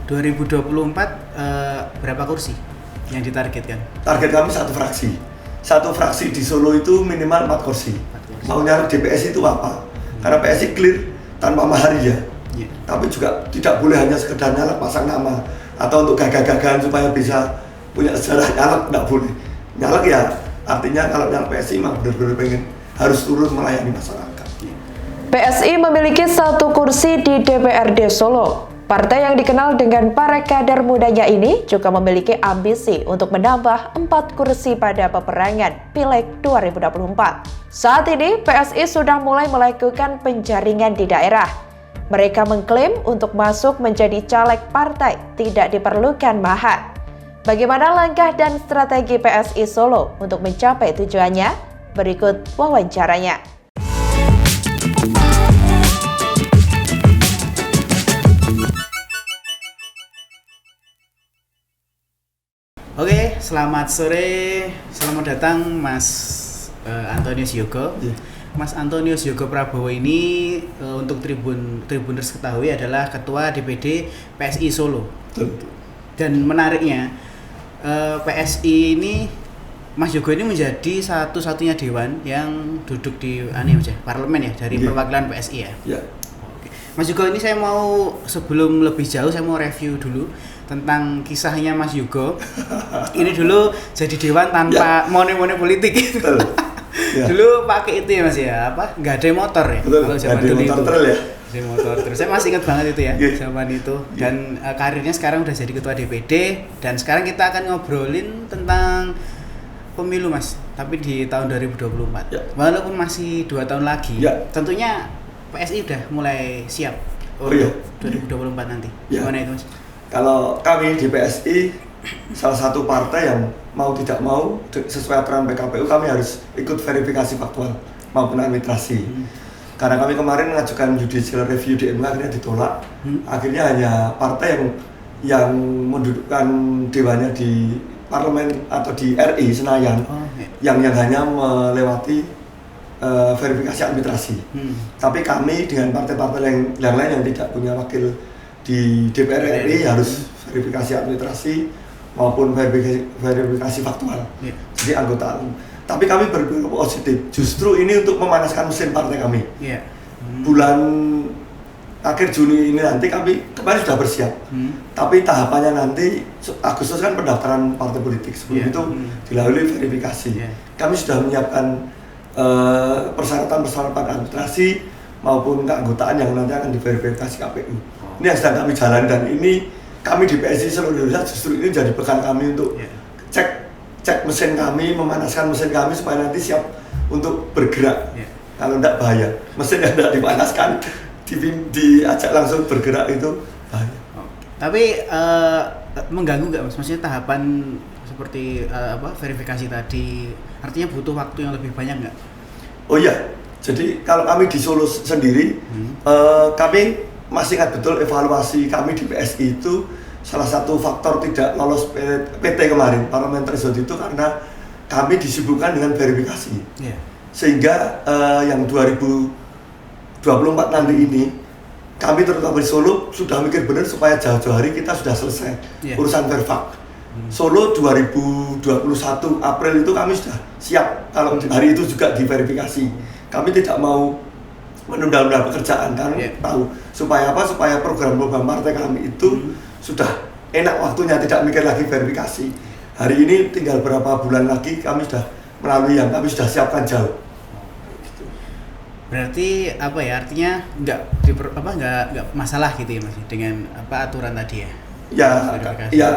2024 berapa kursi yang ditargetkan? Target kami satu fraksi. Satu fraksi di Solo itu minimal 4 kursi. Maunya DPS itu apa? Karena PSI clear tanpa maharia. Yeah. Tapi juga tidak boleh hanya sekedar nyalek pasang nama atau untuk gagah-gagahan supaya bisa punya sejarah nyalek, tidak boleh. Nyalek ya artinya kalau nyalek PSI memang benar-benar pengen harus turun melayani masyarakat. PSI memiliki 1 kursi di DPRD Solo. Partai yang dikenal dengan para kader mudanya ini juga memiliki ambisi untuk menambah 4 kursi pada peperangan Pileg 2024. Saat ini, PSI sudah mulai melakukan penjaringan di daerah. Mereka mengklaim untuk masuk menjadi caleg partai tidak diperlukan mahar. Bagaimana langkah dan strategi PSI Solo untuk mencapai tujuannya? Berikut wawancaranya. Oke, selamat sore, selamat datang Mas Antonius Yogo. Mas Antonius Yogo Prabowo ini untuk Tribuners ketahui adalah Ketua DPD PSI Solo. Dan menariknya PSI ini, Mas Yogo ini menjadi satu-satunya dewan yang duduk di parlemen ya, dari perwakilan PSI ya. Oke. Mas Yogo ini saya mau, sebelum lebih jauh saya mau review dulu tentang kisahnya Mas Yogo. Ini dulu jadi dewan tanpa mone-mone politik. Dulu pakai itu ya Mas ya, nggak ada motor ya. Kalau zaman dulu itu. Ada motor terus. Saya masih ingat banget itu ya, zaman itu. Dan karirnya sekarang udah jadi ketua DPD, dan sekarang kita akan ngobrolin tentang pemilu Mas, tapi di tahun 2024. Walaupun masih 2 tahun lagi. Tentunya PSI udah mulai siap untuk 2024 nanti. Gimana itu Mas? Kalau kami di PSI, salah satu partai yang mau tidak mau sesuai aturan PKPU kami harus ikut verifikasi faktual maupun administrasi. Karena kami kemarin mengajukan judicial review di MK akhirnya ditolak. Akhirnya hanya partai yang mendudukkan dewannya di parlemen atau di RI Senayan yang hanya melewati verifikasi administrasi. Tapi kami dengan partai-partai yang lain yang tidak punya wakil di DPR RI harus verifikasi administrasi maupun verifikasi faktual. Jadi anggota. Tapi kami berpikir positif. Justru ini untuk memanaskan mesin partai kami. Bulan akhir Juni ini nanti kami kemarin sudah bersiap. Tapi tahapannya nanti Agustus kan pendaftaran partai politik. Sebelum itu dilalui verifikasi. Kami sudah menyiapkan persyaratan administrasi maupun keanggotaan yang nanti akan diverifikasi KPU. Ini yang sedang kami jalan, dan ini kami di PSI seluruh Indonesia justru ini jadi bekal kami untuk cek mesin kami, memanaskan mesin kami supaya nanti siap untuk bergerak. Kalau tidak bahaya, mesin yang tidak dipanaskan diajak langsung bergerak itu bahaya. Tapi mengganggu nggak Mas? Maksudnya tahapan seperti verifikasi tadi, artinya butuh waktu yang lebih banyak nggak? Oh iya, jadi kalau kami di Solo sendiri, kami masih ingat betul evaluasi kami di PSI itu salah satu faktor tidak lolos PT kemarin, parliamentary threshold itu karena kami disibukkan dengan verifikasi. Sehingga yang 2024 nanti ini kami terutama di Solo sudah mikir benar supaya jauh-jauh hari kita sudah selesai urusan verfak. Solo 2021 April itu kami sudah siap kalau hari itu juga diverifikasi. Kami tidak mau menunda-nunda pekerjaan kan, tahu supaya apa? Supaya program-program partai kami itu sudah enak waktunya, tidak mikir lagi verifikasi. Hari ini tinggal berapa bulan lagi kami sudah melalui yang kami sudah siapkan jauh. Berarti artinya nggak masalah gitu ya Mas dengan aturan tadi ya? Ya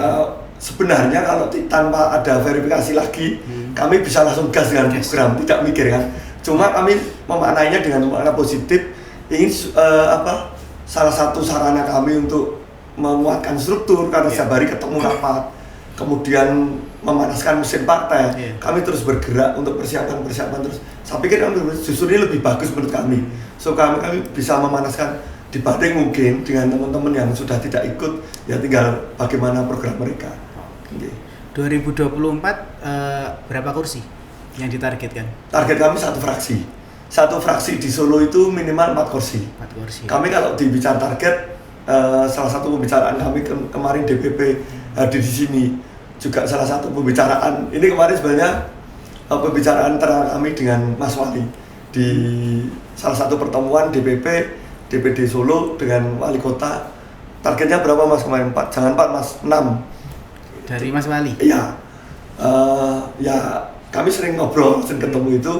sebenarnya kalau tanpa ada verifikasi lagi kami bisa langsung gas dengan program, tidak mikir kan. Cuma kami memaknainya dengan makna positif, ingin salah satu sarana kami untuk menguatkan struktur karena setiap hari ketemu rapat, kemudian memanaskan mesin partai. Kami terus bergerak untuk persiapan terus. Saya pikir kami justru ini lebih bagus menurut kami. So kami bisa memanaskan dibanding mungkin dengan teman-teman yang sudah tidak ikut, ya tinggal bagaimana program mereka. 2024 berapa kursi yang ditargetkan? Target kami satu fraksi. Satu fraksi di Solo itu minimal 4 kursi. 4 kursi. Kami kalau dibicara target salah satu pembicaraan kami kemarin DPP hadir di sini juga salah satu pembicaraan ini kemarin sebenarnya pembicaraan terakhir kami dengan Mas Wali di salah satu pertemuan DPD Solo dengan Wali Kota. Targetnya berapa Mas kemarin? 4, jangan 4 Mas, 6 dari Mas Wali. Iya, ya kami sering ngobrol, sering ketemu itu.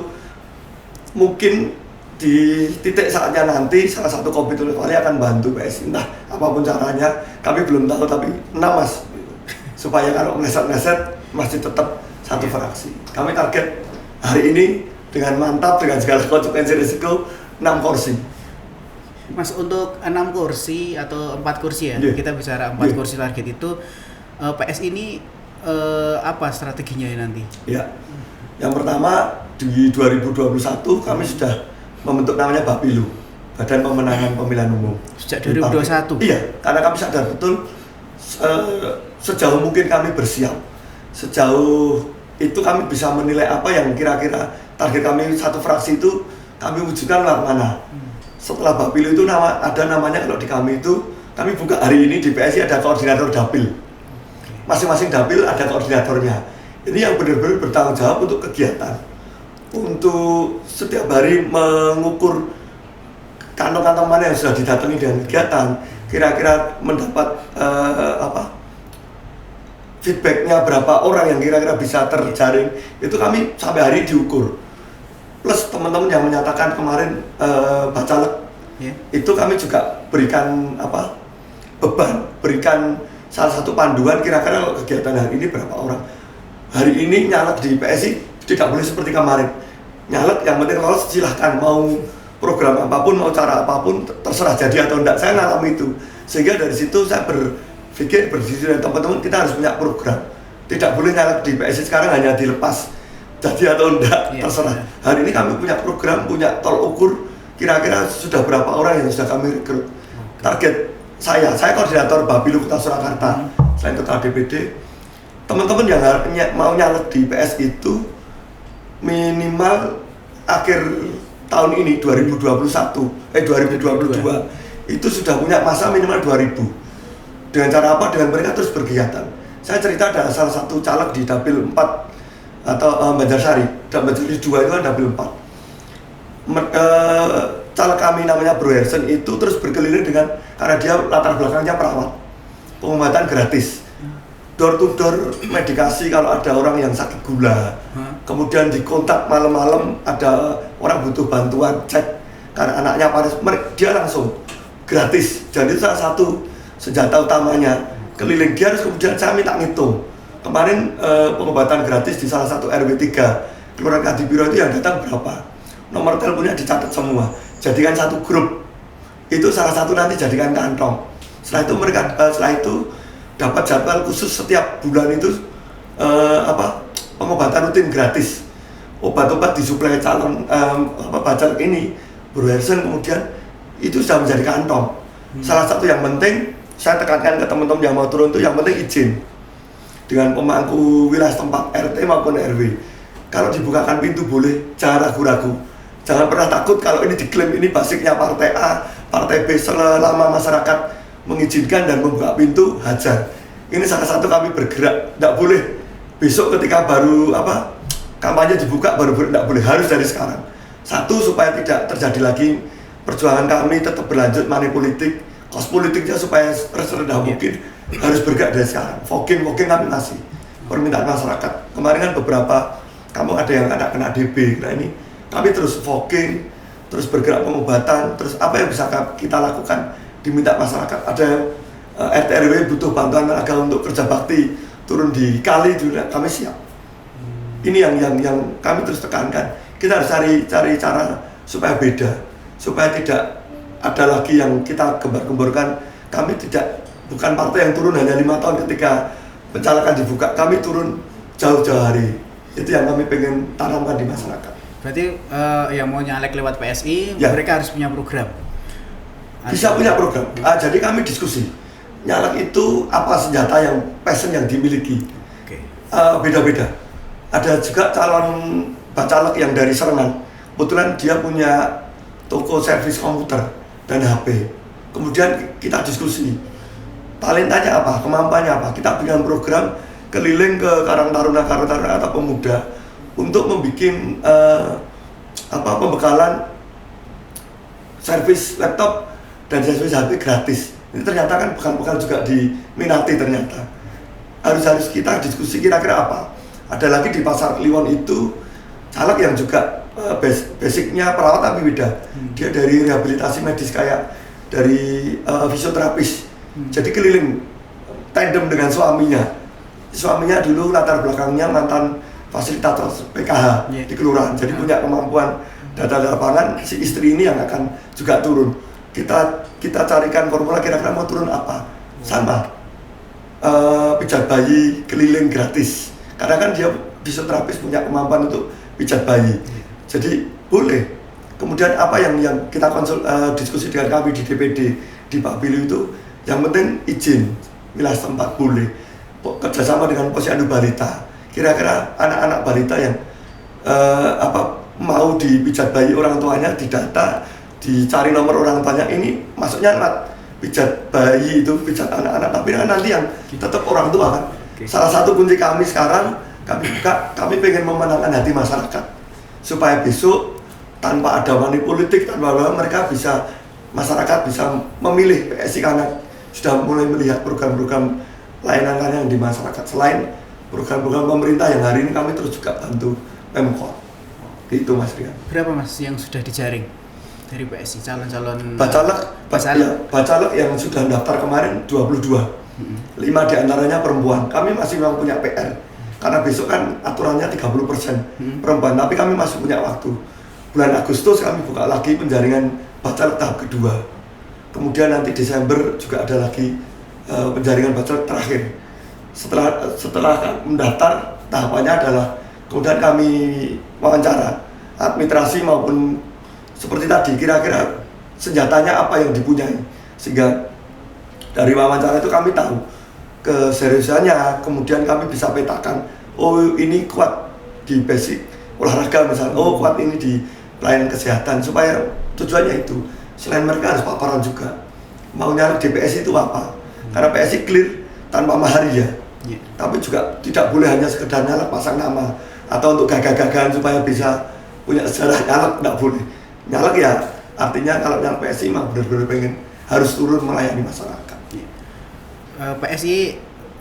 Mungkin di titik saatnya nanti salah satu komite Wali akan bantu PSI, entah apapun caranya, kami belum tahu, tapi 6 Mas, supaya kalau meleset-meleset masih tetap satu fraksi. Kami target hari ini dengan mantap, dengan segala konsekuensi risiko 6 kursi. Mas, untuk 6 kursi atau 4 kursi ya, Yeah. kita bicara 4 Yeah. kursi target itu, PSI ini apa strateginya ya nanti? Ya, yang pertama di 2021 kami sudah membentuk namanya Bapilu, Badan Pemenangan Pemilihan Umum. Sejak 2021? Iya, karena kami sadar betul sejauh mungkin kami bersiap, sejauh itu kami bisa menilai apa yang kira-kira target kami satu fraksi itu kami wujudkan lewat mana. Setelah Bapilu itu ada namanya, kalau di kami itu kami buka hari ini di PSI ada koordinator dapil. Masing-masing dapil ada koordinatornya. Ini yang benar-benar bertanggung jawab untuk kegiatan. Untuk setiap hari mengukur kantong-kantong mana yang sudah didatangi dengan kegiatan, kira-kira mendapat feedbacknya berapa orang yang kira-kira bisa terjaring, itu kami sampai hari diukur. Plus teman-teman yang menyatakan kemarin bacalek, itu kami juga berikan beban, berikan salah satu panduan kira-kira kalau kegiatan hari ini berapa orang. Hari ini nyalek di PSI tidak boleh seperti kemarin. Nyalek yang penting lolos, silahkan, mau program apapun, mau cara apapun, terserah jadi atau enggak. Saya ngalami itu, sehingga dari situ saya berpikir berdiri dengan teman-teman, kita harus punya program. Tidak boleh nyalek di PSI sekarang hanya dilepas jadi atau enggak, terserah. Hari ini kami punya program, punya tol ukur, kira-kira sudah berapa orang yang sudah kami rekrut. Target saya koordinator Bapilu Kota Surakarta, selain ketua DPD, teman-teman yang mau nyalek di PSI itu minimal akhir tahun ini 2022 itu sudah punya masa minimal 2000. Dengan cara apa? Dengan mereka terus berkegiatan. Saya cerita ada salah satu caleg di Dapil 4 atau Banjarsari, dan Banjarsari 2 itu kan Dapil 4. Caleg kami namanya Bro Hersen itu terus berkeliling dengan, karena dia latar belakangnya perawat, pengobatan gratis, door to door medikasi kalau ada orang yang sakit gula, kemudian dikontak malam-malam ada orang butuh bantuan cek karena anaknya panas, dia langsung gratis. Jadi salah satu senjata utamanya keliling. Dia harus kemudian saya minta ngitung kemarin pengobatan gratis di salah satu RW 3 Kelurahan Kadipiro itu yang datang berapa, nomor teleponnya dicatat semua, jadikan satu grup. Itu salah satu nanti jadikan kantong. Setelah itu mereka dapat jadwal khusus setiap bulan itu pengobatan rutin gratis. Obat-obat disuplai calon bacalek ini Bro Hersen, kemudian itu sudah menjadi kantong. Salah satu yang penting saya tekankan ke teman-teman yang mau turun itu, yang penting izin dengan pemangku wilayah tempat RT maupun RW. Kalau dibukakan pintu boleh, jangan ragu-ragu. Jangan pernah takut kalau ini diklaim ini basicnya partai A, partai B. Selama masyarakat mengizinkan dan membuka pintu, hajar. Ini salah satu kami bergerak. Tidak boleh besok ketika baru kampanye dibuka baru tidak boleh, harus dari sekarang. Satu, supaya tidak terjadi lagi perjuangan kami tetap berlanjut, money politik, kos politiknya supaya serendah mungkin, harus bergerak dari sekarang. Voking kami masih permintaan masyarakat. Kemarin kan beberapa kamu ada yang kena DB, nah ini kami terus voking, terus bergerak pengobatan, terus apa yang bisa kita lakukan diminta masyarakat. Ada yang RT RW butuh bantuan tenaga untuk kerja bakti, turun di kali juga kami siap. Ini yang kami terus tekankan. Kita harus cari cara supaya beda, supaya tidak ada lagi yang kita gembar-gemborkan. Kami bukan partai yang turun hanya 5 tahun ketika pencalekan dibuka. Kami turun jauh-jauh hari. Itu yang kami pengen tanamkan di masyarakat. Berarti yang mau nyalek lewat PSI, mereka harus punya program. Bisa punya program. Jadi kami diskusi. Nyalek itu apa senjata yang passion yang dimiliki. Beda-beda. Ada juga calon bacalek yang dari Serengan. Kebetulan dia punya toko servis komputer dan HP. Kemudian kita diskusi talentanya apa, kemampuannya apa. Kita bikin program keliling ke Karang Taruna atau pemuda untuk membuat pembekalan servis laptop dan servis HP gratis. Ini ternyata kan bekal-bekal juga diminati ternyata. Harus kita diskusi kira-kira apa. Ada lagi di Pasar Kliwon itu caleg yang juga basicnya perawat tapi beda. Dia dari rehabilitasi medis kayak dari fisioterapis. Jadi keliling tandem dengan suaminya. Suaminya dulu latar belakangnya mantan fasilitator PKH di kelurahan. Jadi punya kemampuan data lapangan. Si istri ini yang akan juga turun. Kita carikan formula kira-kira mau turun apa. Sama pijat bayi keliling gratis. Karena kan dia fisioterapis punya kemampuan untuk pijat bayi. Jadi boleh. Kemudian apa yang kita diskusi dengan kami di DPD di Pak Bilu itu, yang penting izin wilayah tempat boleh. Kerjasama dengan Posyandu Balita. Kira-kira anak-anak balita yang mau dipijat bayi orang tuanya didata, dicari nomor orang tuanya, ini masuknya pijat bayi itu pijat anak-anak, tapi kan nanti yang tetap orang tua kan. Salah satu kunci kami sekarang kami pengen memenangkan hati masyarakat supaya besok tanpa ada money politik, tanpa masyarakat bisa memilih PSI karena sudah mulai melihat program-program layanan di masyarakat selain program-program pemerintah yang hari ini kami terus juga bantu Pemkot. Itu Mas Rian. Berapa Mas yang sudah dijaring dari PSI calon-calon bacalek yang sudah daftar kemarin 22. 5 diantaranya perempuan. Kami masih memang punya PR karena besok kan aturannya 30% perempuan, tapi kami masih punya waktu. Bulan Agustus kami buka lagi penjaringan bacalek tahap kedua. Kemudian nanti Desember juga ada lagi penjaringan bacalek terakhir. Setelah mendaftar, tahapannya adalah kemudian kami wawancara administrasi maupun seperti tadi, kira-kira senjatanya apa yang dipunyai, sehingga dari wawancara itu kami tahu keseriusannya. Kemudian kami bisa petakan, oh ini kuat di basic olahraga misalnya, oh kuat ini di pelayanan kesehatan, supaya tujuannya itu selain mereka harus paparan juga mau nyalek di PSI itu apa, karena PSI clear tanpa maharia, tapi juga tidak boleh hanya sekedar nyalek pasang nama atau untuk gagah-gagahan supaya bisa punya sejarah nyalek, tidak boleh. Nyalek ya artinya kalau nyalek PSI mah benar-benar pengen harus turun melayani masyarakat. PSI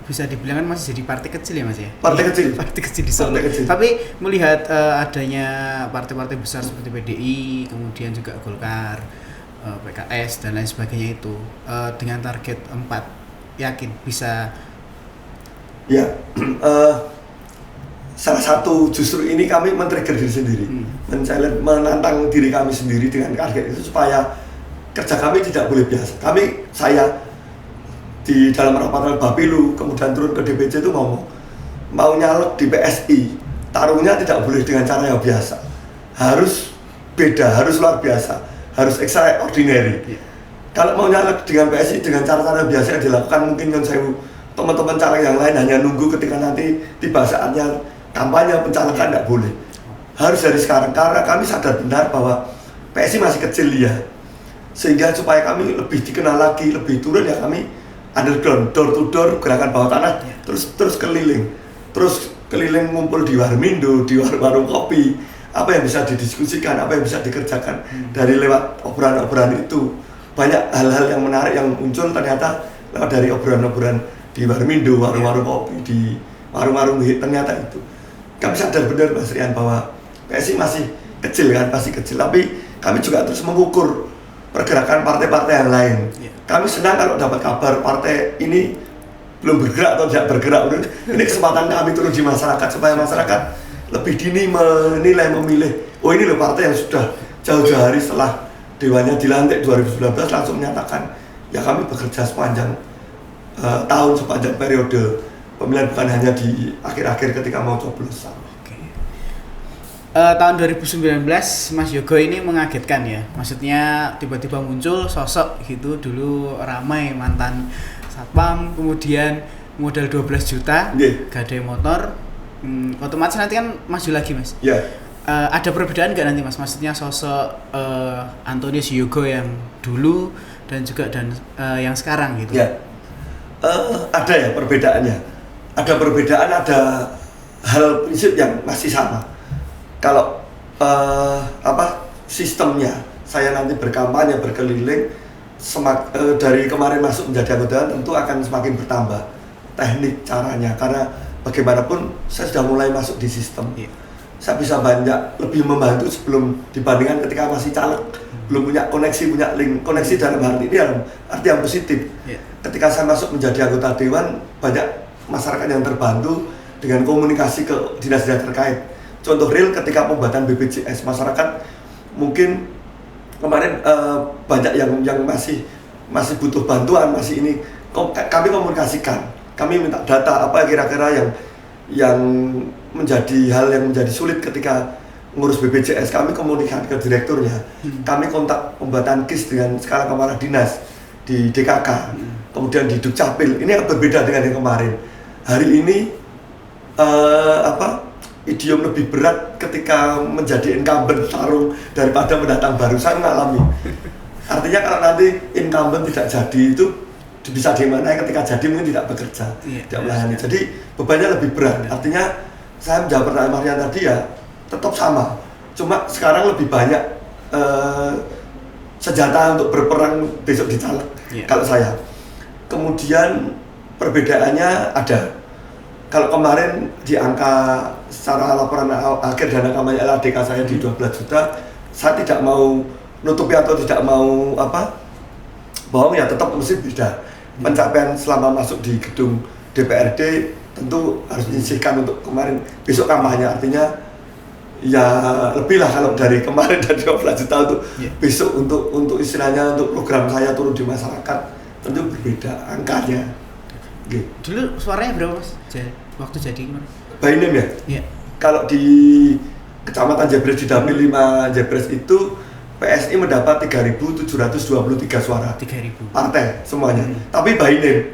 bisa dibilang kan masih jadi partai kecil ya Mas ya? Partai kecil. Partai kecil di Solo. Tapi melihat adanya partai-partai besar seperti PDI, kemudian juga Golkar, PKS dan lain sebagainya itu, dengan target 4, yakin bisa? Ya, salah satu justru ini kami men-trigger diri sendiri, menantang diri kami sendiri dengan target itu supaya kerja kami tidak boleh biasa. Saya di dalam rapat Bapilu, kemudian turun ke DPC itu ngomong, mau nyalek di PSI, tarungnya tidak boleh dengan cara yang biasa, harus beda, harus luar biasa, harus extraordinary. Kalau mau nyalek dengan PSI dengan cara-cara biasa yang dilakukan, mungkin yang saya teman-teman caleg yang lain hanya nunggu ketika nanti tiba saatnya kampanye pencalekan, tidak boleh. Harus dari sekarang, karena kami sadar benar bahwa PSI masih kecil ya, sehingga supaya kami lebih dikenal lagi, lebih turun ya kami underground, door to door, gerakan bawah tanah, terus keliling ngumpul di Warmindo, di warung kopi, apa yang bisa didiskusikan, apa yang bisa dikerjakan dari lewat obrolan-obrolan itu. Banyak hal-hal yang menarik yang muncul ternyata lewat dari obrolan-obrolan di Warmindo, warung-warung kopi, di warung-warung ternyata itu. Kami sadar benar Mas Rian bahwa PSI masih kecil kan, masih kecil, tapi kami juga terus mengukur pergerakan partai-partai yang lain. Kami senang kalau dapat kabar partai ini belum bergerak atau tidak bergerak. Ini kesempatan kami turun di masyarakat supaya masyarakat lebih dini menilai, memilih. Oh ini loh partai yang sudah jauh-jauh hari setelah dewannya dilantik 2019 langsung menyatakan ya kami bekerja sepanjang tahun, sepanjang periode pemilihan, bukan hanya di akhir-akhir ketika mau coblosan. Tahun 2019 Mas Yogo ini mengagetkan ya, maksudnya tiba-tiba muncul sosok gitu, dulu ramai mantan satpam, kemudian modal 12 juta, gadai motor, otomatis nanti kan maju lagi Mas. Ada perbedaan nggak nanti Mas, maksudnya sosok Antonius Yogo yang dulu dan juga yang sekarang gitu. Ya, ada ya perbedaannya. Ada perbedaan, ada hal prinsip yang masih sama. Kalau sistemnya, saya nanti berkampanye berkeliling, dari kemarin masuk menjadi anggota tentu akan semakin bertambah teknik caranya, karena bagaimanapun saya sudah mulai masuk di sistem. Saya bisa banyak lebih membantu sebelum dibandingkan ketika masih caleg, belum punya koneksi, punya link. Koneksi dalam arti ini dalam arti yang positif. Ketika saya masuk menjadi anggota dewan, banyak masyarakat yang terbantu dengan komunikasi ke dinas-dinas terkait. Contoh real ketika pembuatan BPJS, masyarakat mungkin kemarin banyak yang masih butuh bantuan, masih ini kami komunikasikan, kami minta data apa kira-kira yang menjadi hal yang menjadi sulit ketika ngurus BPJS. Kami komunikasi ke direkturnya, kami kontak pembuatan KIS dengan skala kepala dinas di DKK, kemudian di Dukcapil. Ini yang berbeda dengan yang kemarin. Hari ini idiom lebih berat ketika menjadi incumbent tarung daripada mendatang baru. Saya mengalami. Artinya kalau nanti incumbent tidak jadi itu bisa di mana ketika jadi mungkin tidak bekerja, tidak melayani. Jadi bebannya lebih berat. Artinya saya menjawab pertanyaan Marian tadi ya tetap sama. Cuma sekarang lebih banyak senjata untuk berperang besok di caleg. Kalau saya. Kemudian perbedaannya ada. Kalau kemarin di angka secara laporan akhir dana kampanye LADK saya di 12 juta, saya tidak mau nutupi atau tidak mau bohong ya, tetap mesti beda. Pencapaian selama masuk di gedung DPRD tentu harus disisihkan untuk kemarin besok kampanye, artinya ya lebih lah kalau dari kemarin dari 12 juta untuk besok untuk istilahnya untuk program saya turun di masyarakat tentu berbeda angkanya. Dulu suaranya berapa Mas? Waktu jadi gimana? Bainem ya? Iya. Kalau di Kecamatan Jebres di Dapil 5 Jebres itu PSI mendapat 3.723 suara. 3.000. Partai semuanya. Tapi Bainem.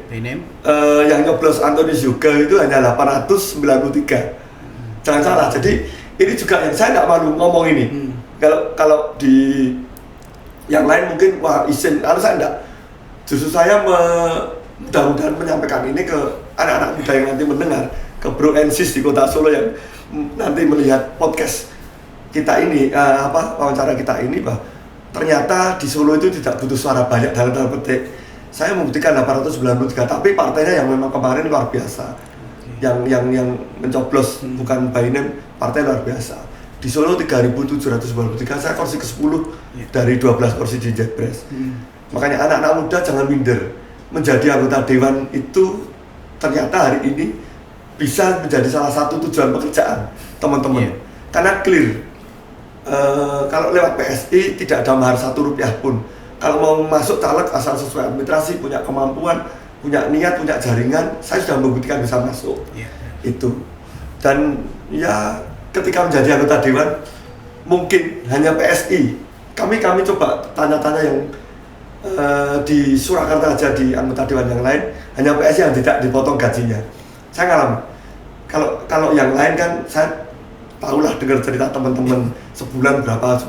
Yang nyoblos Antonius Yoga itu hanya 893. Jangan salah. Jadi ini juga yang saya nggak malu ngomong ini. Kalau di yang lain mungkin wah izin, kalau saya enggak. Justru saya mudah-mudahan menyampaikan ini ke anak-anak muda yang nanti mendengar, ke Bro Ensis di Kota Solo yang nanti melihat podcast kita ini, wawancara kita ini, bahwa ternyata di Solo itu tidak butuh suara banyak dalam tanda petik. Saya membuktikan 893, tapi partainya yang memang kemarin luar biasa. Yang mencoblos bukan Bainem, partai luar biasa. Di Solo 3.723, saya kursi ke-10 dari 12 kursi di Jebres. Makanya anak-anak muda jangan minder. Menjadi anggota dewan itu ternyata hari ini bisa menjadi salah satu tujuan pekerjaan teman-teman. Karena clear, kalau lewat PSI tidak ada mahar Rp1 pun. Kalau mau masuk caleg asal sesuai administrasi, punya kemampuan, punya niat, punya jaringan, saya sudah membuktikan bisa masuk. Itu. Dan ya ketika menjadi anggota dewan mungkin hanya PSI. Kami coba tanya-tanya yang di Surakarta aja, di anggota dewan yang lain hanya PSI yang tidak dipotong gajinya. Saya ngalami. Kalau yang lain kan saya tahulah dengar cerita teman-teman sebulan berapa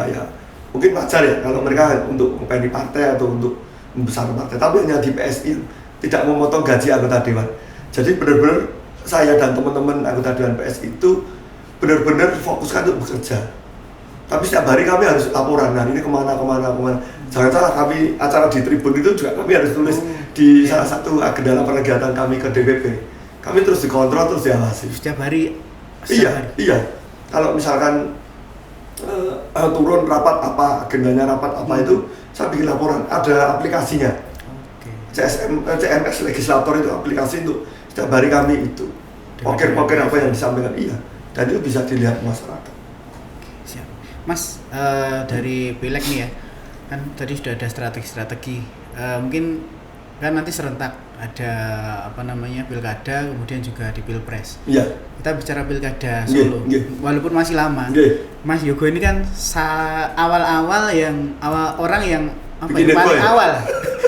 ya. Mungkin wajar ya kalau mereka untuk di partai atau untuk membesar partai. Tapi hanya di PSI tidak memotong gaji anggota dewan. Jadi benar-benar saya dan teman-teman anggota dewan PSI itu benar-benar fokuskan untuk bekerja. Tapi setiap hari kami harus laporan, nah ini kemana. Jangan salah, kami acara di Tribun itu juga kami harus tulis di salah satu agenda laporan kegiatan kami ke DPP. Kami terus dikontrol, terus diawasi. Setiap hari? Iya. Kalau misalkan turun rapat apa, agendanya rapat apa itu, saya bikin laporan, ada aplikasinya. CMS Legislator itu aplikasi untuk setiap hari kami itu. Poker apa yang disampaikan, dan itu bisa dilihat masyarakat. Mas, dari Pileg nih ya, kan tadi sudah ada strategi. Mungkin kan nanti serentak ada pilkada, kemudian juga di pilpres. Iya. Kita bicara pilkada Solo, walaupun masih lama. Mas Yogo ini kan awal-awal orang yang paling awal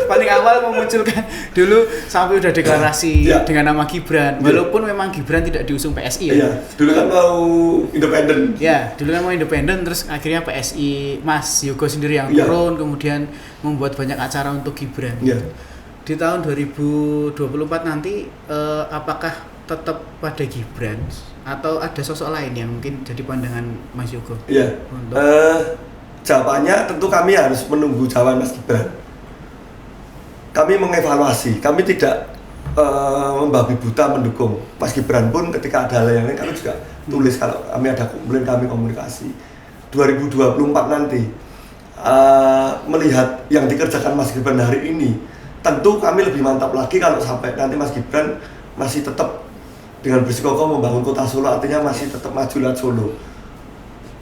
paling awal memunculkan dulu sampai udah deklarasi Ya. dengan nama Gibran, walaupun memang Gibran tidak diusung PSI ya. Iya, dulu kan mau independen. Ya, dulu kan mau independen, terus akhirnya PSI Mas Yogo sendiri yang Iya. turun, kemudian membuat banyak acara untuk Gibran. Iya. Di tahun 2024 nanti apakah tetap pada Gibran atau ada sosok lain yang mungkin jadi pandangan Mas Yogo? Iya. Untuk Jawabannya tentu kami harus menunggu jawaban Mas Gibran. Kami mengevaluasi, kami tidak membabi buta mendukung. Mas Gibran pun ketika ada hal yang lain kami juga tulis kalau kami ada komplain, kami komunikasi. 2024 nanti melihat yang dikerjakan Mas Gibran hari ini, tentu kami lebih mantap lagi kalau sampai nanti Mas Gibran masih tetap dengan bersikukuh membangun kota Solo, artinya masih tetap maju lewat Solo.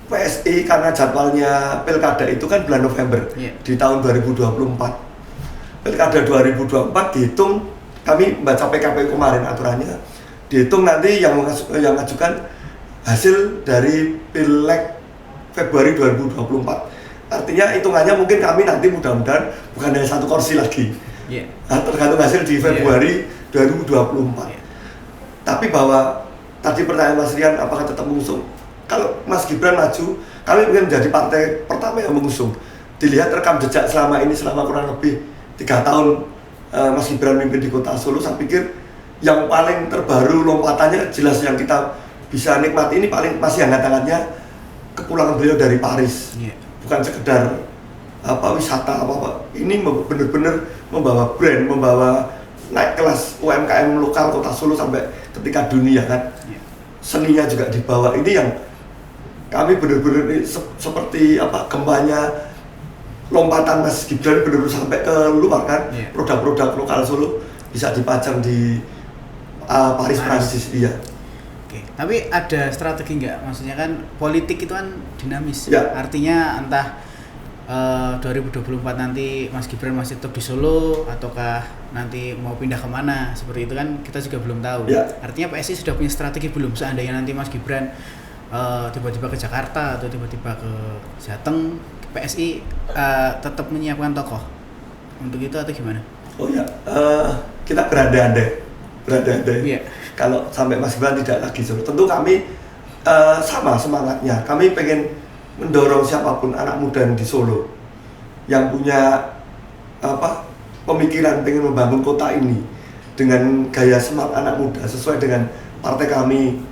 PSI karena jadwalnya pilkada itu kan bulan November di tahun 2024. Pilkada 2024 dihitung, kami baca PKPU kemarin aturannya, dihitung nanti yang mengajukan hasil dari Pileg Februari 2024. Artinya hitungannya mungkin kami nanti mudah-mudahan bukan hanya 1 kursi lagi. Tergantung hasil di Februari 2024. Tapi bahwa tadi pertanyaan Mas Rian apakah tetap mengusung? Kalau Mas Gibran maju, kami mungkin menjadi partai pertama yang mengusung. Dilihat rekam jejak selama ini, selama kurang lebih 3 tahun Mas Gibran memimpin di kota Solo, saya pikir yang paling terbaru lompatannya jelas yang kita bisa nikmati ini paling masih hangat-hangatnya kepulangan beliau dari Paris. Bukan sekedar wisata apa-apa. Ini benar-benar membawa brand, membawa naik kelas UMKM lokal kota Solo sampai ketika dunia kan. Seninya juga dibawa. Ini yang kami benar-benar seperti gempanya lompatan Mas Gibran benar-benar sampai ke luar kan. Produk-produk lokal Solo bisa dipajang di Paris Prancis. Iya. Oke, tapi ada strategi nggak? Maksudnya kan politik itu kan dinamis. Ya. Artinya entah 2024 nanti Mas Gibran masih tetap di Solo ataukah nanti mau pindah kemana, seperti itu kan kita juga belum tahu. Ya. Artinya PSI sudah punya strategi belum, seandainya nanti Mas Gibran tiba-tiba ke Jakarta atau tiba-tiba ke Jateng, PSI tetap menyiapkan tokoh untuk itu atau gimana? Oh ya, kita berandai-andai. Iya. Kalau sampai Mas Gibran tidak lagi Solo, tentu kami sama semangatnya. Kami pengen mendorong siapapun anak muda di Solo yang punya pemikiran pengen membangun kota ini dengan gaya smart anak muda sesuai dengan partai kami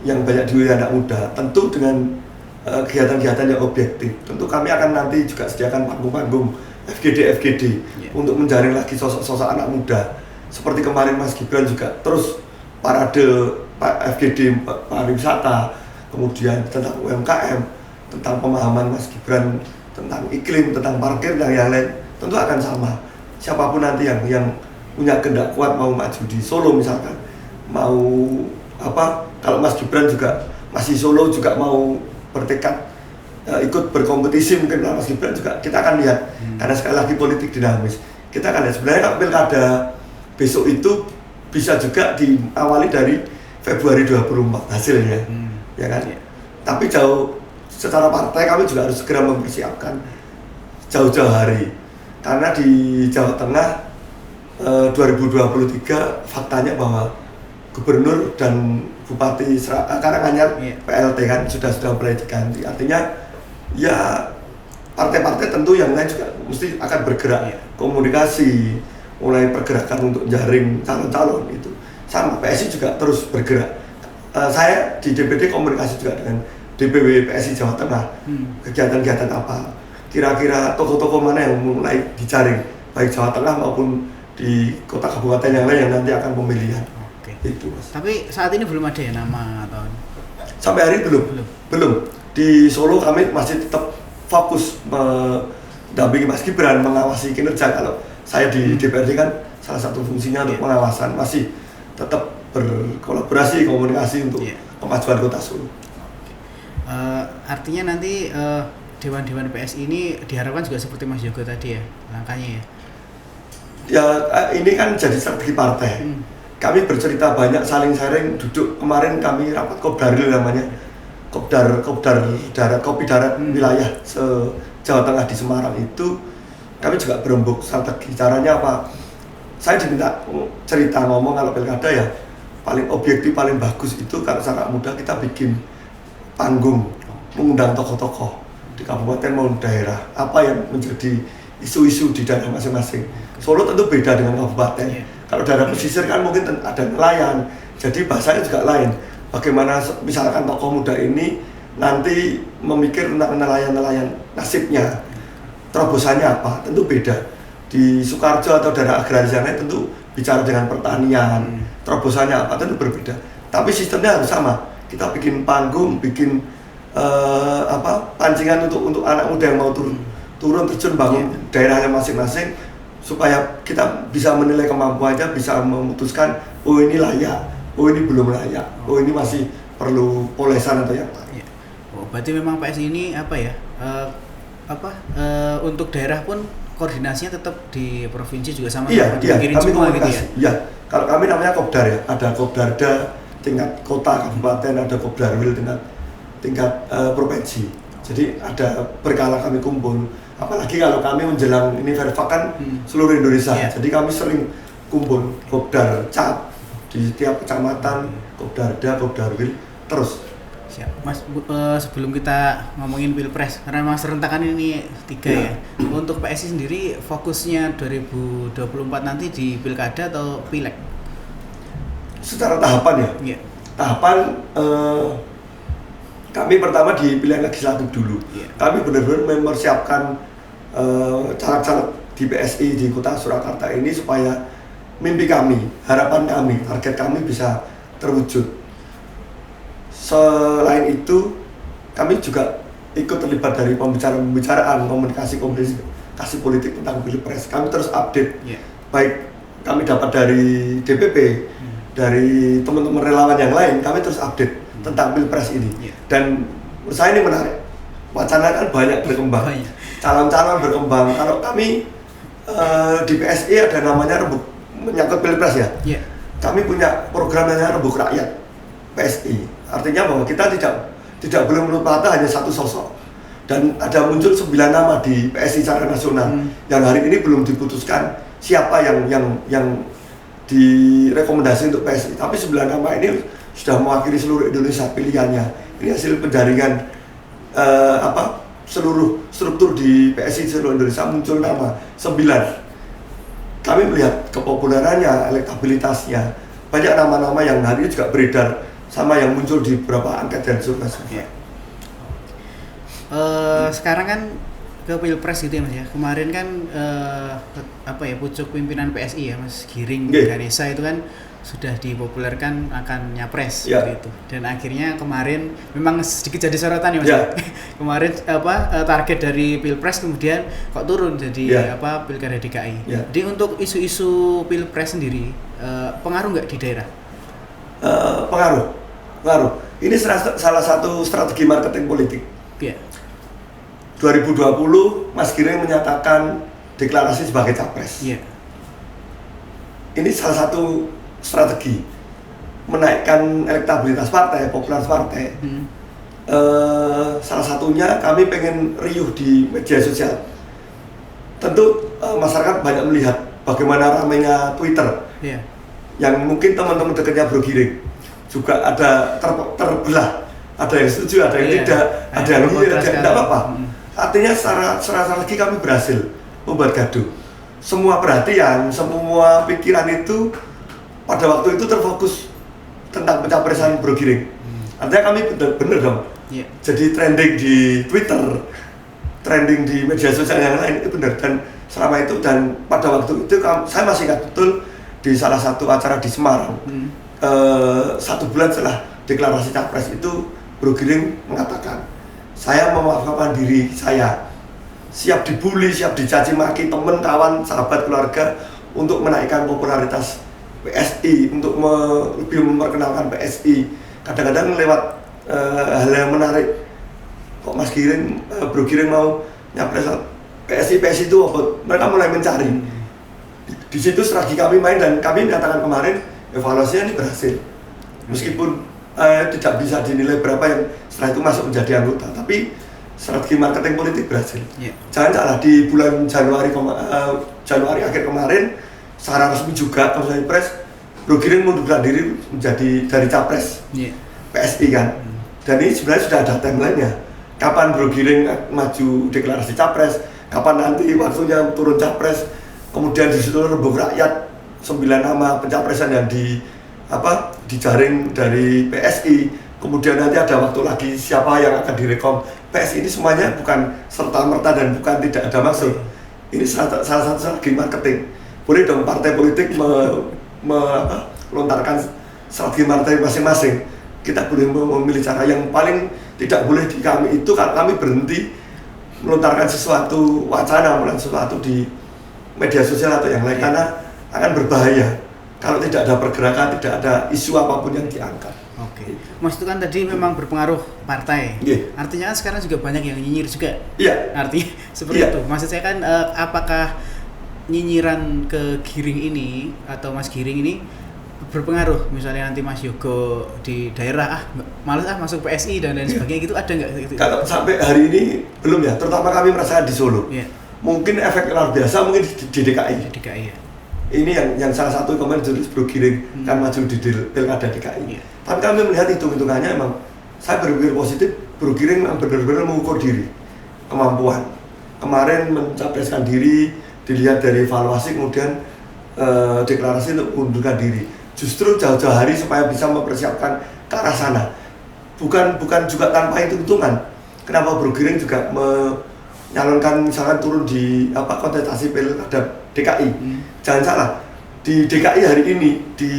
yang banyak diwilayah anak muda, tentu dengan kegiatan-kegiatan yang objektif. Tentu kami akan nanti juga sediakan panggung-panggung FGD untuk menjaring lagi sosok-sosok anak muda. Seperti kemarin Mas Gibran juga terus parade FGD pariwisata, kemudian tentang UMKM, tentang pemahaman Mas Gibran tentang iklim, tentang parkir dan yang lain, tentu akan sama. Siapapun nanti yang punya kehendak kuat mau maju di Solo misalkan, mau kalau Mas Gibran juga masih Solo juga mau bertekad ikut berkompetisi mungkin Mas Gibran juga, kita akan lihat. Karena sekali lagi politik dinamis, kita akan lihat sebenarnya kalau pilkada besok itu bisa juga diawali dari Februari 2024 hasilnya, ya kan? Tapi secara partai kami juga harus segera mempersiapkan jauh-jauh hari, karena di Jawa Tengah 2023 faktanya bahwa Gubernur dan Bupati Karanganyar PLT kan sudah mulai diganti. Artinya ya partai-partai tentu yang lain juga mesti akan bergerak komunikasi, mulai pergerakan untuk jaring calon-calon itu. Sama PSI juga terus bergerak. Saya di DPD komunikasi juga dengan DPW PSI Jawa Tengah. Kegiatan-kegiatan apa? Kira-kira tokoh-tokoh mana yang mulai dijaring baik Jawa Tengah maupun di kota kabupaten yang lain yang nanti akan pemilihan. Itu Mas. Tapi saat ini belum ada ya nama atau? Sampai hari belum. Di Solo kami masih tetap fokus mendampingi Mas Gibran, mengawasi kinerja. Kalau saya di DPRD kan salah satu fungsinya untuk pengawasan, masih tetap berkolaborasi, komunikasi untuk kemajuan kota Solo. Artinya nanti dewan-dewan PSI ini diharapkan juga seperti Mas Yogo tadi ya, langkahnya ya? Ya ini kan jadi strategi partai. Kami bercerita banyak, saling sharing, duduk kemarin kami rapat Kopdaril namanya, Kopdar darat, Kopi Darat wilayah Jawa Tengah di Semarang itu kami juga berembuk strategi. Caranya apa? Saya diminta cerita ngomong kalau pilkada ya paling objektif, paling bagus itu kalau secara mudah kita bikin panggung, mengundang tokoh-tokoh di kabupaten maupun daerah, apa yang menjadi isu-isu di daerah masing-masing. Solo tentu beda dengan kabupaten. Kalau daerah pesisir kan mungkin ada nelayan, jadi bahasanya juga lain. Bagaimana misalkan tokoh muda ini nanti memikir tentang nelayan-nelayan nasibnya, terobosannya apa, tentu beda. Di Sukoharjo atau daerah agraris yang lain tentu bicara dengan pertanian, terobosannya apa, tentu berbeda. Tapi sistemnya harus sama. Kita bikin panggung, bikin pancingan untuk anak muda yang mau turun terjun bangun daerahnya masing-masing, supaya kita bisa menilai kemampuannya, bisa memutuskan oh ini layak, oh ini belum layak, oh ini masih perlu polesan atau yang lain. Oh, berarti memang PSI ini untuk daerah pun koordinasinya tetap di provinsi juga sama kami semua gitu ya? Iya, kalau kami namanya Kopdar ya, ada Kopdarda tingkat kota, kabupaten, ada Kopdarwil tingkat provinsi. Jadi ada berkala kami kumpul. Apalagi kalau kami menjelang ini Verfak kan seluruh Indonesia. Jadi kami sering kumpul Kopdar Cap di setiap kecamatan, Kopdarda, Kopdarwil terus. Siap. Mas, sebelum kita ngomongin Pilpres, karena memang serentakan ini 3 ya. Untuk PSI sendiri fokusnya 2024 nanti di Pilkada atau Pileg? Secara tahapan ya. Tahapan kami pertama di pilihan legislatif dulu. Kami benar-benar mempersiapkan caleg-caleg di PSI di Kota Surakarta ini supaya mimpi kami, harapan kami, target kami bisa terwujud. Selain itu, kami juga ikut terlibat dari pembicaraan, komunikasi politik tentang Pilpres. Kami terus update, baik kami dapat dari DPP, dari teman-teman relawan yang lain, kami terus update tentang Pilpres ini. Dan menurut saya ini menarik. Wacana kan banyak berkembang, calon-calon berkembang. Kalau kami di PSI ada namanya Rembuk menyangkut Pilpres ya. Kami punya program namanya Rembuk Rakyat PSI. Artinya bahwa kita tidak boleh menutup mata hanya satu sosok. Dan ada muncul 9 nama di PSI secara nasional yang hari ini belum diputuskan siapa yang direkomendasi untuk PSI. Tapi 9 nama ini sudah mewakili seluruh Indonesia pilihannya. Ini hasil penjaringan seluruh struktur di PSI seluruh Indonesia, muncul nama 9. Kami melihat kepopulerannya, elektabilitasnya, banyak nama-nama yang hari ini juga beredar sama yang muncul di beberapa angket dan survei. Sekarang kan ke Pilpres gitu ya Mas ya. Kemarin kan pucuk pimpinan PSI ya Mas Giring Ganesa itu kan sudah dipopulerkan akan nyapres gitu. Dan akhirnya kemarin memang sedikit jadi sorotan ya Mas. Kemarin target dari Pilpres kemudian kok turun jadi Pilkada DKI. Jadi untuk isu-isu Pilpres sendiri pengaruh nggak di daerah? Pengaruh. Ini salah satu strategi marketing politik. 2020 Mas Giring menyatakan deklarasi sebagai capres. Ini salah satu strategi menaikkan elektabilitas partai, popularitas partai. Salah satunya kami pengen riuh di media sosial. Tentu masyarakat banyak melihat bagaimana ramainya Twitter. Yang mungkin teman-teman dekatnya Bro Giring juga ada terbelah, ada yang setuju, ada yang tidak, ada yang tidak apa-apa. Artinya secara lagi kami berhasil membuat gaduh. Semua perhatian, semua pikiran itu pada waktu itu terfokus tentang pencapresan Bro Giring. Artinya kami benar dong. Jadi trending di Twitter, trending di media sosial yang lain itu benar. Dan selama itu dan pada waktu itu saya masih ingat betul di salah satu acara di Semarang. 1 bulan setelah deklarasi capres itu Bro Giring mengatakan, saya memaafkan diri saya, siap dibully, siap dicaci maki teman, kawan, sahabat, keluarga untuk menaikkan popularitas PSI, untuk lebih memperkenalkan PSI. Kadang-kadang lewat hal yang menarik, kok Mas Giring, Bro Giring mau nyapres PSI itu apa? Mereka mulai mencari. Di situ strategi kami main dan kami menyatakan kemarin evaluasinya ini berhasil. Meskipun tidak bisa dinilai berapa yang setelah itu masuk menjadi anggota, tapi strategi marketing politik berhasil. Yeah. Jangan salah, di bulan Januari akhir kemarin secara resmi juga Komisi Pres Bro Giring mundurkan diri menjadi dari capres PSI kan. Dan ini sebenarnya sudah ada timeline-nya. Kapan Bro Giring maju deklarasi capres, kapan nanti waktunya turun capres, kemudian di situ rembuk rakyat 9 nama pencapresan yang dijaring dari PSI, kemudian nanti ada waktu lagi siapa yang akan direkom PSI. Ini semuanya bukan serta-merta dan bukan tidak ada maksud. Ini salah satu strategi marketing. Boleh dong partai politik melontarkan strategi marketing masing-masing. Kita boleh memilih cara. Yang paling tidak boleh di kami itu kalau kami berhenti melontarkan sesuatu wacana, melontarkan sesuatu di media sosial atau yang lain, karena akan berbahaya kalau tidak ada pergerakan, tidak ada isu apapun yang diangkat. Oke, Mas itu kan tadi memang berpengaruh partai. Artinya kan sekarang juga banyak yang nyinyir juga. Artinya seperti itu. Maksud saya kan apakah nyinyiran ke Giring ini atau Mas Giring ini berpengaruh, misalnya nanti Mas Yogo di daerah malas masuk PSI dan lain sebagainya, gitu ada nggak gitu? Kalau sampai hari ini belum ya, terutama kami merasakan di Solo. Mungkin efek luar biasa mungkin di DKI. Ya. Ini yang salah satu kemarin jurus Bro Giring kan maju di Pilkada DKI. Tapi kami melihat hitung-hitungannya emang saya berpikir positif, Bro Giring benar-benar mengukur diri, kemampuan. Kemarin mencapreskan diri, dilihat dari evaluasi, kemudian deklarasi untuk mengundurkan diri. Justru jauh-jauh hari supaya bisa mempersiapkan ke arah sana. Bukan juga tanpa hitung-hitungan. Kenapa Bro Giring juga menyalonkan misalkan turun di kontestasi Pilkada DKI. Jangan salah, di DKI hari ini di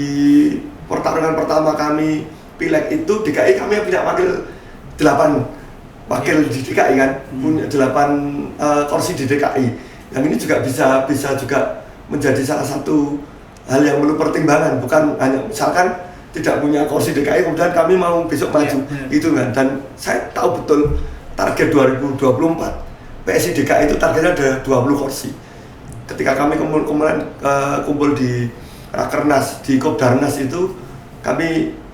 pertarungan pertama kami Pileg itu DKI kami punya wakil 8 wakil di DKI kan, punya 8 kursi di DKI. Yang ini juga bisa juga menjadi salah satu hal yang perlu pertimbangan, bukan hanya misalkan tidak punya kursi DKI kemudian kami mau besok maju itu kan. Dan saya tahu betul target 2024 PSI DKI itu targetnya ada 20 kursi. Ketika kami kumpul di Rakernas di Kopdarnas itu,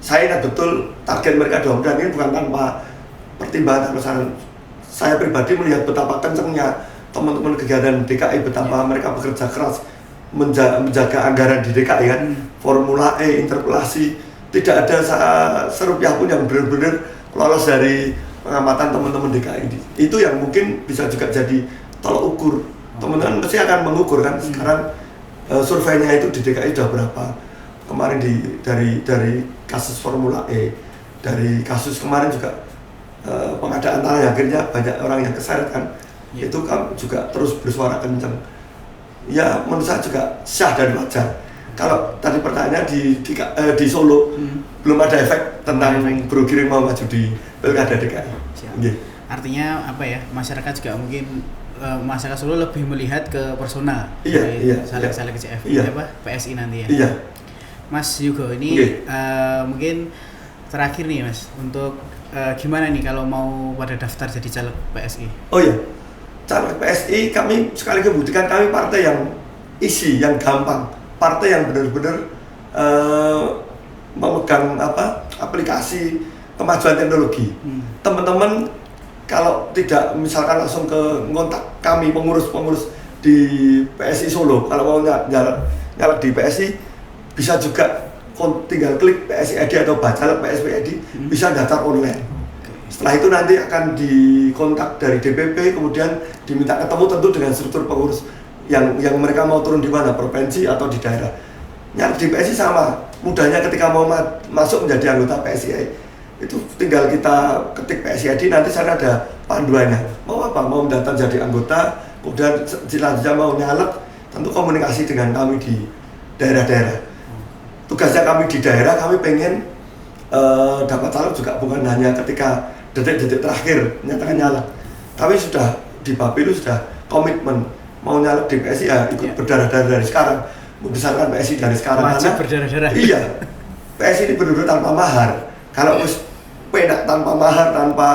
saya ingat betul target mereka 20, dan ini bukan tanpa pertimbangan atau saya pribadi melihat betapa kencengnya teman-teman kegiatan DKI, betapa mereka bekerja keras menjaga anggaran di DKI kan, Formula E, interpelasi, tidak ada serupiah pun yang benar-benar lolos dari pengamatan teman-teman DKI. Itu yang mungkin bisa juga jadi tolak ukur. Teman-teman pasti akan mengukur kan, sekarang surveinya itu di DKI sudah berapa. Kemarin dari kasus Formula E, dari kasus kemarin juga pengadaan tanah, akhirnya banyak orang yang keseret kan. Itu kan juga terus bersuara kencang. Ya menurut saya juga syah dan wajar. Kalau tadi pertanyaan di Solo belum ada efek tentang Bro Giring mau maju di Pilkada DKI. Artinya masyarakat juga mungkin masyarakat Solo lebih melihat ke personal. Saling CF PSI nanti ya. Mas Yogo ini mungkin terakhir nih Mas, untuk gimana nih kalau mau pada daftar jadi caleg PSI? Caleg PSI kami sekali buktikan kami partai yang isi, yang gampang, partai yang benar-benar memegang aplikasi kemajuan teknologi. Teman-teman kalau tidak misalkan langsung ke ngontak kami pengurus di PSI Solo, kalau mau nyalek di PSI bisa juga tinggal klik PSI ID atau Bacalek PSI ID, bisa daftar online. Setelah itu nanti akan dikontak dari DPP, kemudian diminta ketemu tentu dengan struktur pengurus yang mereka mau turun di mana, provinsi atau di daerah. Nyalek di PSI sama mudahnya, ketika mau masuk menjadi anggota PSI itu tinggal kita ketik PSI ID, nanti sana ada panduannya. Mau mendaftar jadi anggota, kemudian selanjutnya mau nyalek, tentu komunikasi dengan kami di daerah-daerah. Tugasnya kami di daerah, kami pengen dapat caleg juga bukan hanya ketika detik-detik terakhir nyatakan nyalek. Kami sudah di Bapilu sudah komitmen mau nyalek di PSI ya ikut berdarah-darah dari sekarang, membesarkan PSI dari sekarang. Wajib berdarah-darah. Iya, PSI ini benar-benar tanpa mahar. Kalau penak tanpa mahar, tanpa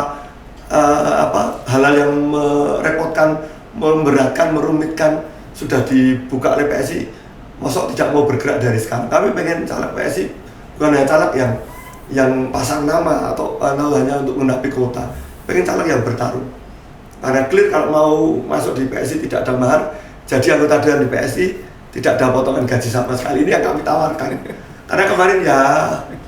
hal-hal yang merepotkan, memberatkan, merumitkan, sudah dibuka oleh PSI, masuk tidak mau bergerak dari sekarang. Kami pengen caleg PSI bukan hanya caleg yang pasang nama atau hanya untuk menapi kuota, pengen caleg yang bertarung. Karena clear kalau mau masuk di PSI tidak ada mahar, jadi anggota dewan di PSI tidak ada potongan gaji sama sekali. Ini yang kami tawarkan. Karena kemarin ya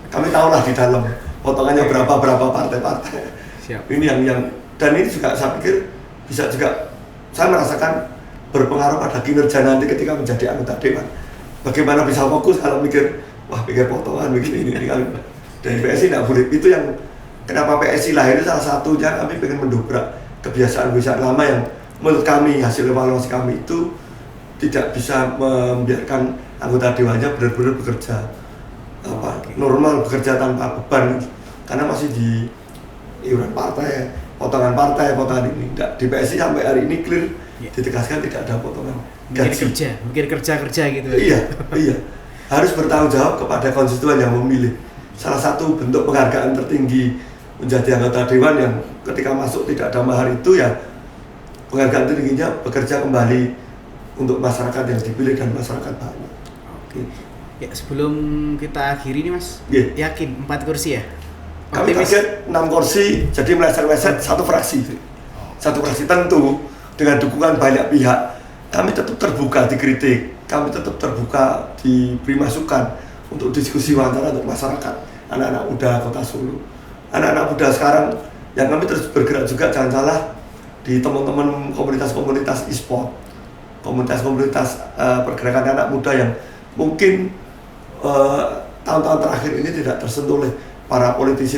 kami tahulah di dalam potongannya berapa partai-partai. Siap. Ini yang dan ini juga saya pikir bisa juga saya merasakan berpengaruh pada kinerja nanti ketika menjadi anggota dewan. Bagaimana bisa fokus kalau mikir pikir potongan begini ini kan. Dan PSI tidak boleh. Itu yang kenapa PSI lahir, salah satunya kami ingin mendobrak kebiasaan-kebiasaan lama yang menurut kami, hasil evaluasi kami itu tidak bisa membiarkan anggota dewannya benar-benar bekerja normal, bekerja tanpa beban, karena masih di iuran partai, potongan ini. Tidak, di PSI sampai hari ini clear ditegaskan tidak ada potongan gaji. Mikir kerja gitu. Iya. Harus bertanggung jawab kepada konstituen yang memilih. Salah satu bentuk penghargaan tertinggi menjadi anggota dewan yang ketika masuk tidak ada mahar itu ya penghargaan tertingginya bekerja kembali untuk masyarakat yang dipilih dan masyarakat banyak. Oke. Ya, sebelum kita akhiri nih Mas, yakin 4 kursi ya? Kami target 6 kursi, jadi meleset-leset satu fraksi. Satu fraksi tentu dengan dukungan banyak pihak. Kami tetap terbuka dikritik, kami tetap terbuka diberi masukan untuk diskusi wawancara untuk masyarakat, anak-anak muda Kota Solo. Anak-anak muda sekarang yang kami terus bergerak juga, jangan salah, di teman-teman komunitas-komunitas e-sport, komunitas-komunitas pergerakan anak muda yang mungkin tahun-tahun terakhir ini tidak tersentuh oleh para politisi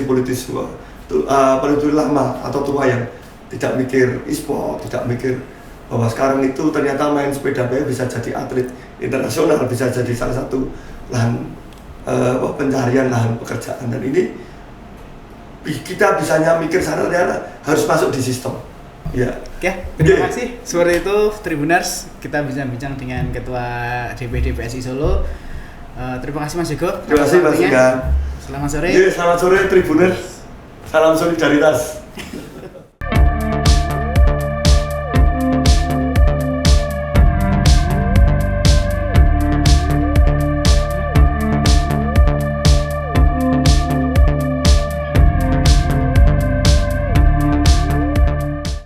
lama atau tua yang tidak mikir e-sport, tidak mikir bahwa sekarang itu ternyata main sepeda bisa jadi atlet internasional, bisa jadi salah satu lahan pencarian, lahan pekerjaan. Dan ini kita bisanya mikir sana ternyata harus masuk di sistem. Ya. Terima kasih. Seperti itu Tribuners, kita bincang-bincang dengan Ketua DPD PSI Solo. Terima kasih Mas Yogo. Terima kasih Mas Yoga. Selamat sore. Selamat sore Tribuners. Salam solidaritas.